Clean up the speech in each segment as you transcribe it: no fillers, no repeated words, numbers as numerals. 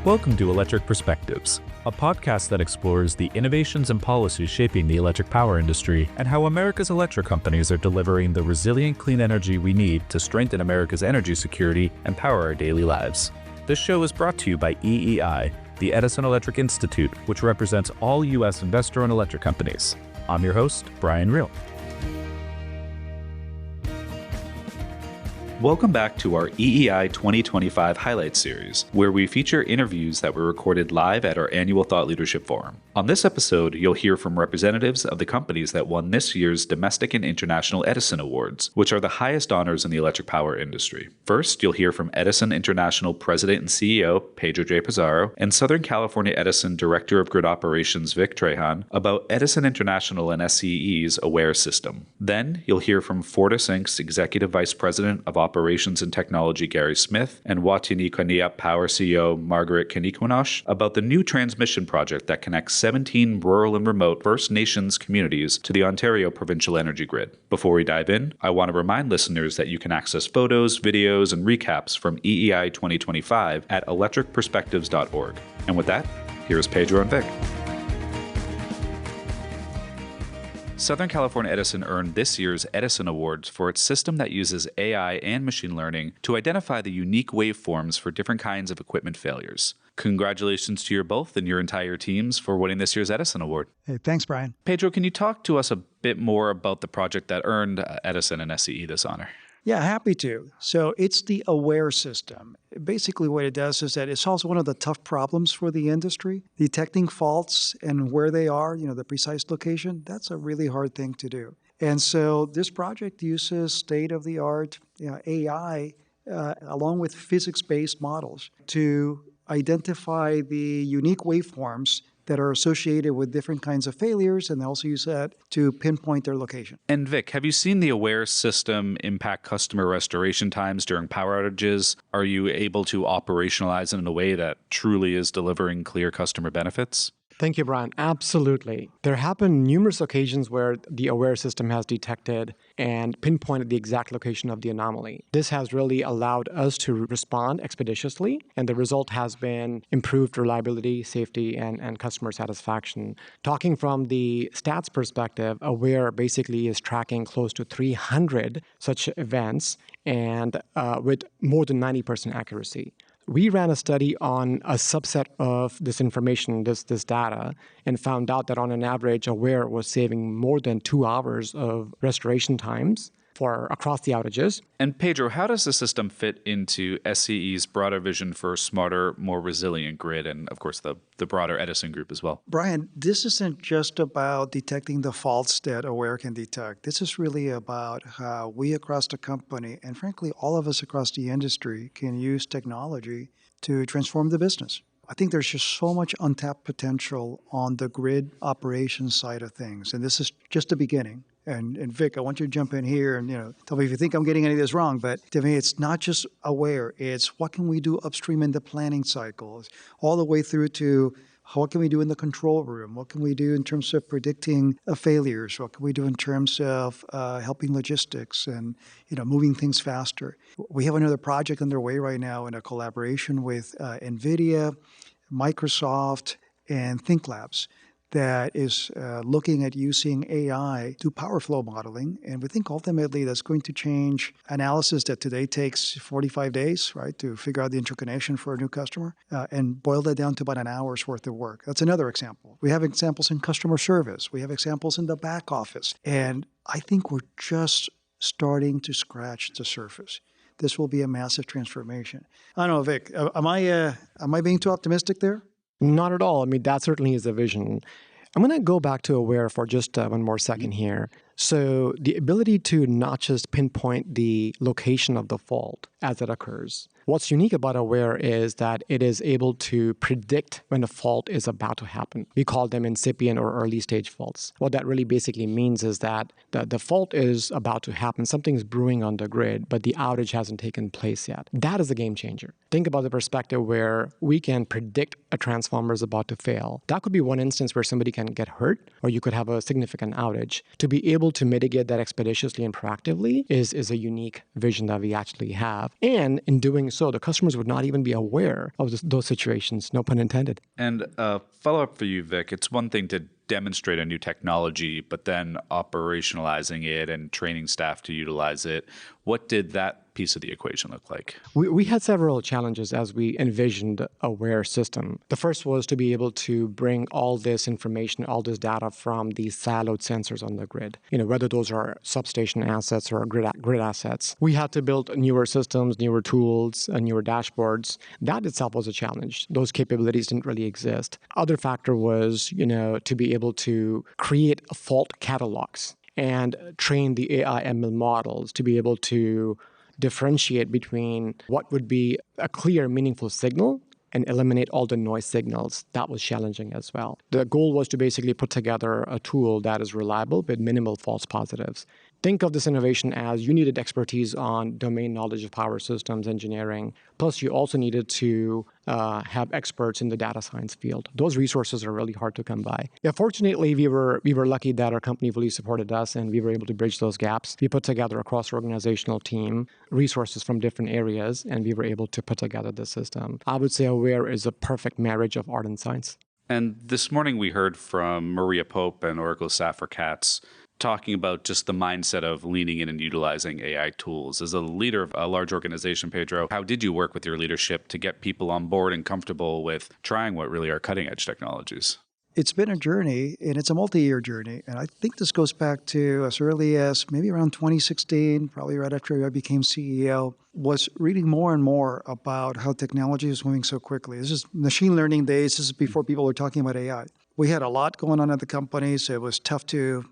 Welcome to Electric Perspectives, a podcast that explores the innovations and policies shaping the electric power industry and how America's electric companies are delivering the resilient clean energy we need to strengthen America's energy security and power our daily lives. This show is brought to you by EEI, the Edison Electric Institute, which represents all U.S. investor-owned electric companies. I'm your host, Brian Reel. Welcome back to our EEI 2025 Highlight Series, where we feature interviews that were recorded live at our annual Thought Leadership Forum. On this episode, you'll hear from representatives of the companies that won this year's Domestic and International Edison Awards, which are the highest honors in the electric power industry. First, you'll hear from Edison International President and CEO Pedro Pizarro and Southern California Edison Director of Grid Operations Vik Trehan about Edison International and SCE's AWARE system. Then, you'll hear from Fortis Inc's Executive Vice President of Operations and Technology Gary Smith and Wataynikaneyap Power CEO Margaret Kenequanash about the new transmission project that connects 17 rural and remote First Nations communities to the Ontario provincial energy grid. Before we dive in, I want to remind listeners that you can access photos, videos, and recaps from EEI 2025 at electricperspectives.org. And with that, here's Pedro and Vik. Southern California Edison earned this year's Edison Awards for its system that uses AI and machine learning to identify the unique waveforms for different kinds of equipment failures. Congratulations to you both and your entire teams for winning this year's Edison Award. Hey, thanks, Brian. Pedro, can you talk to us a bit more about the project that earned Edison and SCE this honor? Yeah, happy to. So it's the AWARE system. Basically what it does is that it solves one of the tough problems for the industry. Detecting faults and where they are, the precise location, that's a really hard thing to do. And so this project uses state-of-the-art AI along with physics-based models to identify the unique waveforms that are associated with different kinds of failures, and they also use that to pinpoint their location. And Vik, have you seen the AWARE system impact customer restoration times during power outages? Are you able to operationalize it in a way that truly is delivering clear customer benefits? Thank you, Brian. Absolutely. There have been numerous occasions where the AWARE system has detected and pinpointed the exact location of the anomaly. This has really allowed us to respond expeditiously, and the result has been improved reliability, safety, and customer satisfaction. Talking from the stats perspective, AWARE basically is tracking close to 300 such events and with more than 90% accuracy. We ran a study on a subset of this information, this data, and found out that on an average, AWARE was saving more than 2 hours of restoration times for across the outages. And Pedro, how does the system fit into SCE's broader vision for a smarter, more resilient grid and, of course, the broader Edison group as well? Brian, this isn't just about detecting the faults that AWARE can detect. This is really about how we across the company, and frankly, all of us across the industry, can use technology to transform the business. I think there's just so much untapped potential on the grid operations side of things, and this is just the beginning. And Vik, I want you to jump in here and tell me if you think I'm getting any of this wrong. But to me, it's not just AWARE. It's what can we do upstream in the planning cycles, all the way through to what can we do in the control room? What can we do in terms of predicting failures? What can we do in terms of helping logistics and moving things faster? We have another project underway right now in a collaboration with NVIDIA, Microsoft, and ThinkLabs that is looking at using AI to power flow modeling. And we think ultimately that's going to change analysis that today takes 45 days, right, to figure out the interconnection for a new customer and boil that down to about an hour's worth of work. That's another example. We have examples in customer service. We have examples in the back office. And I think we're just starting to scratch the surface. This will be a massive transformation. I don't know, Vik, am I being too optimistic there? Not at all. I mean, that certainly is a vision. I'm going to go back to AWARE for just one more second here. So the ability to not just pinpoint the location of the fault as it occurs. What's unique about AWARE is that it is able to predict when a fault is about to happen. We call them incipient or early stage faults. What that really basically means is that the fault is about to happen. Something's brewing on the grid, but the outage hasn't taken place yet. That is a game changer. Think about the perspective where we can predict a transformer is about to fail. That could be one instance where somebody can get hurt, or you could have a significant outage. To be able able to mitigate that expeditiously and proactively is a unique vision that we actually have. And in doing so, the customers would not even be aware of those situations, no pun intended. And follow up for you, Vik. It's one thing to demonstrate a new technology, but then operationalizing it and training staff to utilize it. What did that piece of the equation look like? We had several challenges as we envisioned a WARE system. The first was to be able to bring all this information, all this data from these siloed sensors on the grid, whether those are substation assets or grid assets. We had to build newer systems, newer tools, newer dashboards. That itself was a challenge. Those capabilities didn't really exist. Other factor was, to be able to create fault catalogs and train the AI ML models to be able to differentiate between what would be a clear, meaningful signal and eliminate all the noise signals. That was challenging as well. The goal was to basically put together a tool that is reliable with minimal false positives. Think of this innovation as you needed expertise on domain knowledge of power systems engineering, plus you also needed to have experts in the data science field. Those resources are really hard to come by. Yeah, fortunately, we were lucky that our company fully supported us and we were able to bridge those gaps. We put together a cross-organizational team, resources from different areas, and we were able to put together the system. I would say AWARE is a perfect marriage of art and science. And this morning we heard from Maria Pope and Oracle Safra Katz talking about just the mindset of leaning in and utilizing AI tools. As a leader of a large organization, Pedro, how did you work with your leadership to get people on board and comfortable with trying what really are cutting-edge technologies? It's been a journey, and it's a multi-year journey. And I think this goes back to as early as maybe around 2016, probably right after I became CEO, was reading more and more about how technology is moving so quickly. This is machine learning days. This is before people were talking about AI. We had a lot going on at the company, so it was tough to,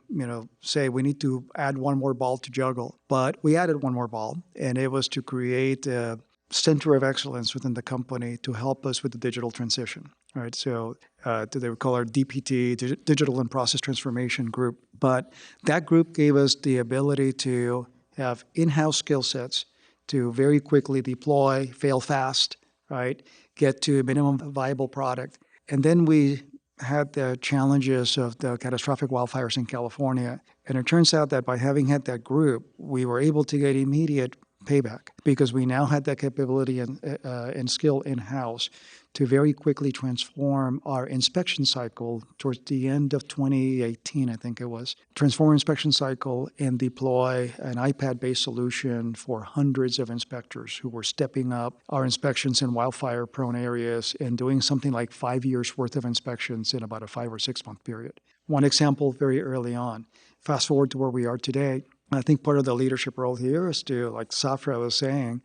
say we need to add one more ball to juggle. But we added one more ball, and it was to create a center of excellence within the company to help us with the digital transition. Right, so they would call our DPT, Digital and Process Transformation Group. But that group gave us the ability to have in-house skill sets to very quickly deploy, fail fast, right, get to a minimum viable product. And then we had the challenges of the catastrophic wildfires in California. And it turns out that by having had that group, we were able to get immediate payback because we now had that capability and skill in-house to very quickly transform our inspection cycle towards the end of 2018, I think it was. Transform our inspection cycle and deploy an iPad-based solution for hundreds of inspectors who were stepping up our inspections in wildfire-prone areas and doing something like 5 years' worth of inspections in about a 5 or 6 month period. One example very early on. Fast forward to where we are today. I think part of the leadership role here is to, like Safra was saying,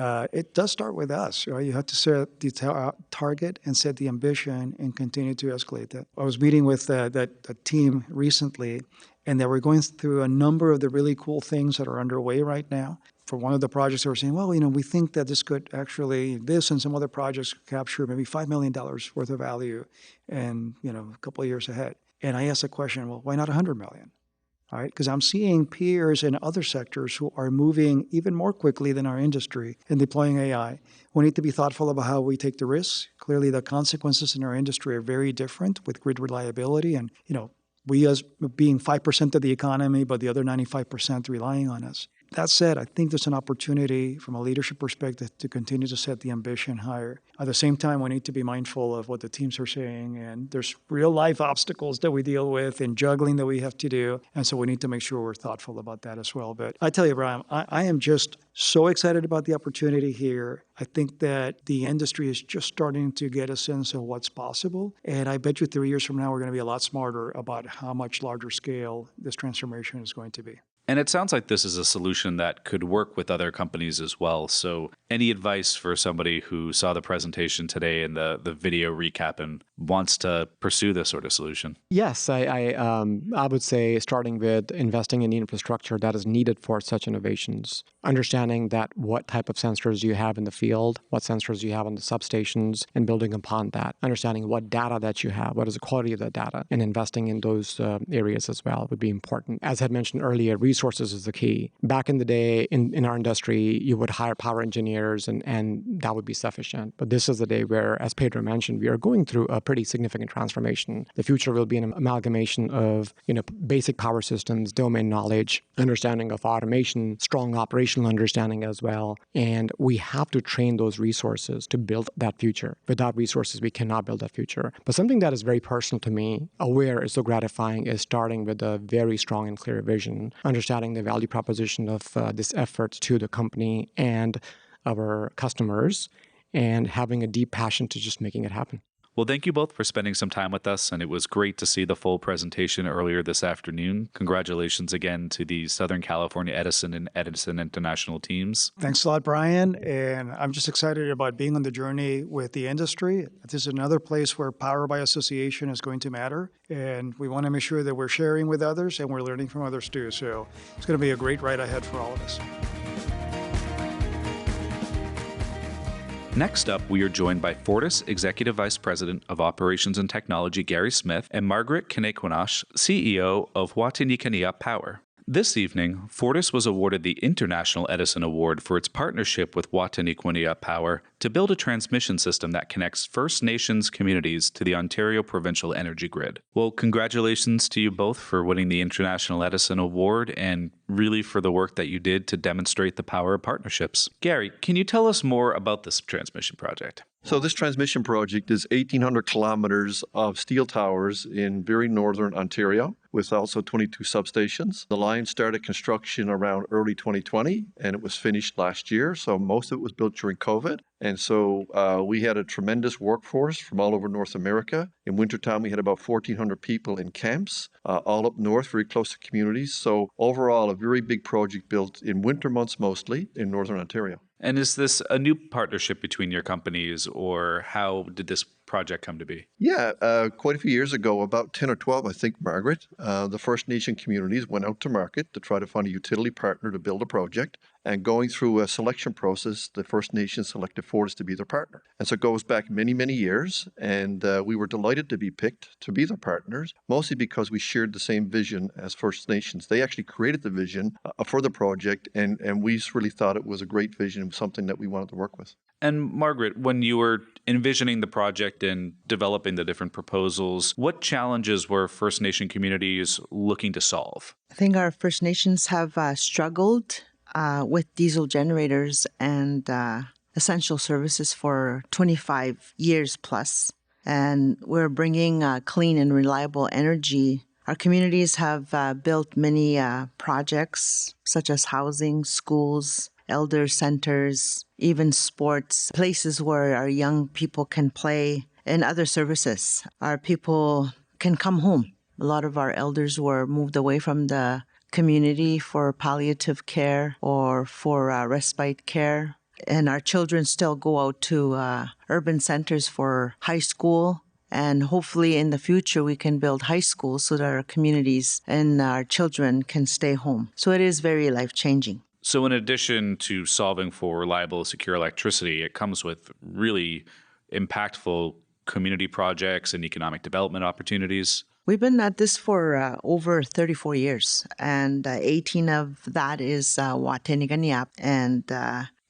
it does start with us, right? You have to set the target and set the ambition and continue to escalate that. I was meeting with that team recently, and they were going through a number of the really cool things that are underway right now. For one of the projects, they were saying, well, we think that this could actually, this and some other projects could capture maybe $5 million worth of value in, a couple of years ahead. And I asked the question, well, why not $100 million? All right, because I'm seeing peers in other sectors who are moving even more quickly than our industry in deploying AI. We need to be thoughtful about how we take the risks. Clearly, the consequences in our industry are very different with grid reliability and, we as being 5% of the economy, but the other 95% relying on us. That said, I think there's an opportunity from a leadership perspective to continue to set the ambition higher. At the same time, we need to be mindful of what the teams are saying, and there's real life obstacles that we deal with and juggling that we have to do, and so we need to make sure we're thoughtful about that as well. But I tell you, Brian, I am just so excited about the opportunity here. I think that the industry is just starting to get a sense of what's possible, and I bet you 3 years from now we're going to be a lot smarter about how much larger scale this transformation is going to be. And it sounds like this is a solution that could work with other companies as well. So any advice for somebody who saw the presentation today and the video recap and wants to pursue this sort of solution? Yes, I would say starting with investing in the infrastructure that is needed for such innovations. Understanding that what type of sensors you have in the field, what sensors you have on the substations, and building upon that. Understanding what data that you have, what is the quality of the data, and investing in those areas as well would be important. As I had mentioned earlier, resources is the key. Back in the day, in our industry, you would hire power engineers and that would be sufficient. But this is the day where, as Pedro mentioned, we are going through a pretty significant transformation. The future will be an amalgamation of, basic power systems, domain knowledge, understanding of automation, strong operational understanding as well. And we have to train those resources to build that future. Without resources, we cannot build that future. But something that is very personal to me, aware is so gratifying, is starting with a very strong and clear vision, understanding the value proposition of this effort to the company and our customers, and having a deep passion to just making it happen. Well, thank you both for spending some time with us, and it was great to see the full presentation earlier this afternoon. Congratulations again to the Southern California Edison and Edison International teams. Thanks a lot, Brian, and I'm just excited about being on the journey with the industry. This is another place where power by association is going to matter, and we want to make sure that we're sharing with others and we're learning from others too. So it's going to be a great ride ahead for all of us. Next up, we are joined by Fortis Executive Vice President of Operations and Technology Gary Smith and Margaret Kenequanash, CEO of Wataynikaneyap Power. This evening, Fortis was awarded the International Edison Award for its partnership with Wataynikaneyap Power to build a transmission system that connects First Nations communities to the Ontario provincial energy grid. Well, congratulations to you both for winning the International Edison Award and really for the work that you did to demonstrate the power of partnerships. Gary, can you tell us more about this transmission project? So this transmission project is 1,800 kilometers of steel towers in very northern Ontario, with also 22 substations. The line started construction around early 2020, and it was finished last year. So most of it was built during COVID. And so we had a tremendous workforce from all over North America. In wintertime, we had about 1,400 people in camps, all up north, very close to communities. So overall, a very big project built in winter months mostly in northern Ontario. And is this a new partnership between your companies, or how did this project come to be? Yeah, quite a few years ago, about 10 or 12, I think, Margaret, the First Nation communities went out to market to try to find a utility partner to build a project. And going through a selection process, the First Nations selected Fortis to be their partner. And so it goes back many, many years. And we were delighted to be picked to be their partners, mostly because we shared the same vision as First Nations. They actually created the vision for the project. And we just really thought it was a great vision and something that we wanted to work with. And Margaret, when you were envisioning the project and developing the different proposals, what challenges were First Nation communities looking to solve? I think our First Nations have struggled with diesel generators and essential services for 25 years plus. And we're bringing clean and reliable energy. Our communities have built many projects such as housing, schools, elder centers, even sports, places where our young people can play, and other services. Our people can come home. A lot of our elders were moved away from the community for palliative care or for respite care. And our children still go out to urban centers for high school. And hopefully in the future, we can build high schools so that our communities and our children can stay home. So it is very life-changing. So in addition to solving for reliable, secure electricity, it comes with really impactful community projects and economic development opportunities. We've been at this for over 34 years, and 18 of that is Wataynikaneyap, and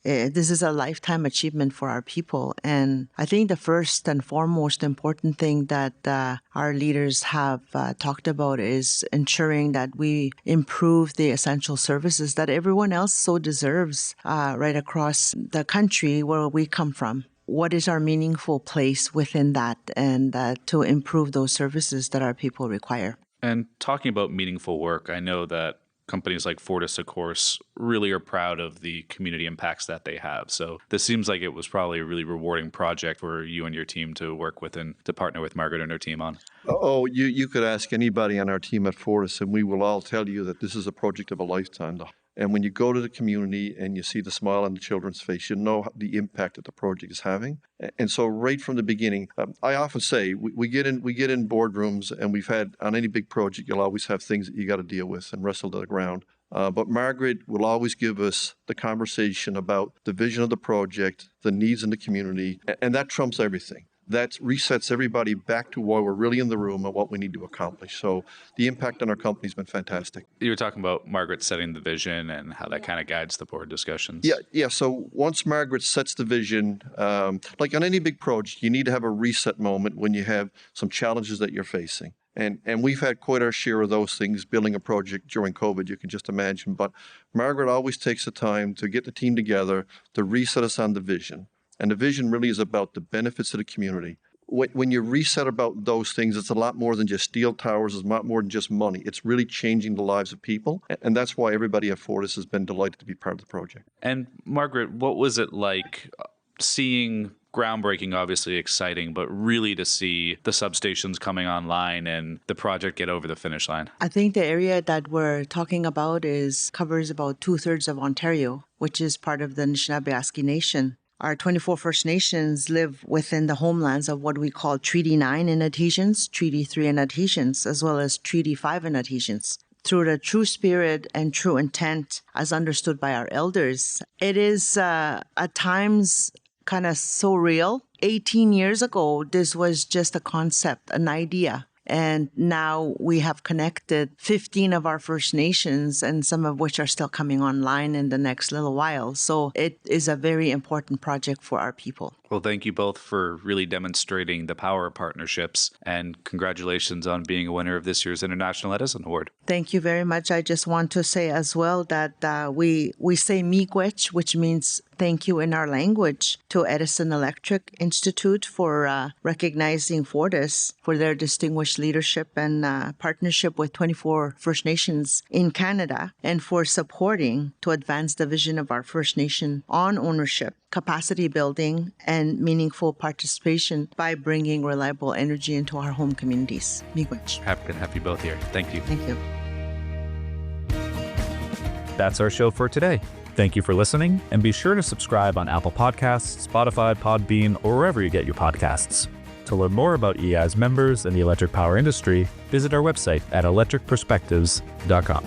this is a lifetime achievement for our people. And I think the first and foremost important thing that our leaders have talked about is ensuring that we improve the essential services that everyone else so deserves right across the country where we come from. What is our meaningful place within that, and to improve those services that our people require? And talking about meaningful work, I know that companies like Fortis, of course, really are proud of the community impacts that they have. So this seems like it was probably a really rewarding project for you and your team to work with and to partner with Margaret and her team on. Oh, you could ask anybody on our team at Fortis, and we will all tell you that this is a project of a lifetime. And when you go to the community and you see the smile on the children's face, you know the impact that the project is having. And so right from the beginning, I often say we get in boardrooms, and we've had on any big project, you'll always have things that you got to deal with and wrestle to the ground. But Margaret will always give us the conversation about the vision of the project, the needs in the community, and that trumps everything. that resets everybody back to why we're really in the room and what we need to accomplish. So the impact on our company has been fantastic. You were talking about Margaret setting the vision and how that kind of guides the board discussions. Yeah. So once Margaret sets the vision, like on any big project, you need to have a reset moment when you have some challenges that you're facing. And we've had quite our share of those things building a project during COVID, you can just imagine. But Margaret always takes the time to get the team together to reset us on the vision. And the vision really is about the benefits of the community. When you reset about those things, it's a lot more than just steel towers. It's a lot more than just money. It's really changing the lives of people. And that's why everybody at Fortis has been delighted to be part of the project. And Margaret, what was it like seeing groundbreaking, obviously exciting, but really to see the substations coming online and the project get over the finish line? I think the area that we're talking about covers about 2/3 of Ontario, which is part of the Anishinaabe Nation. Our 24 First Nations live within the homelands of what we call Treaty 9 in adhesions, Treaty 3 in adhesions, as well as Treaty 5 in adhesions. Through the true spirit and true intent as understood by our elders, it is at times kind of surreal. 18 years ago, this was just a concept, an idea. And now we have connected 15 of our First Nations, and some of which are still coming online in the next little while. So it is a very important project for our people. Well, thank you both for really demonstrating the power of partnerships, and congratulations on being a winner of this year's International Edison Award. Thank you very much. I just want to say as well that we say miigwech, which means thank you in our language, to Edison Electric Institute for recognizing Fortis for their distinguished leadership and partnership with 24 First Nations in Canada, and for supporting to advance the vision of our First Nation on ownership, capacity building, and meaningful participation by bringing reliable energy into our home communities. Miigwech. Happy to have you both here. Thank you. Thank you. That's our show for today. Thank you for listening, and be sure to subscribe on Apple Podcasts, Spotify, Podbean, or wherever you get your podcasts. To learn more about EI's members and the electric power industry, visit our website at electricperspectives.com.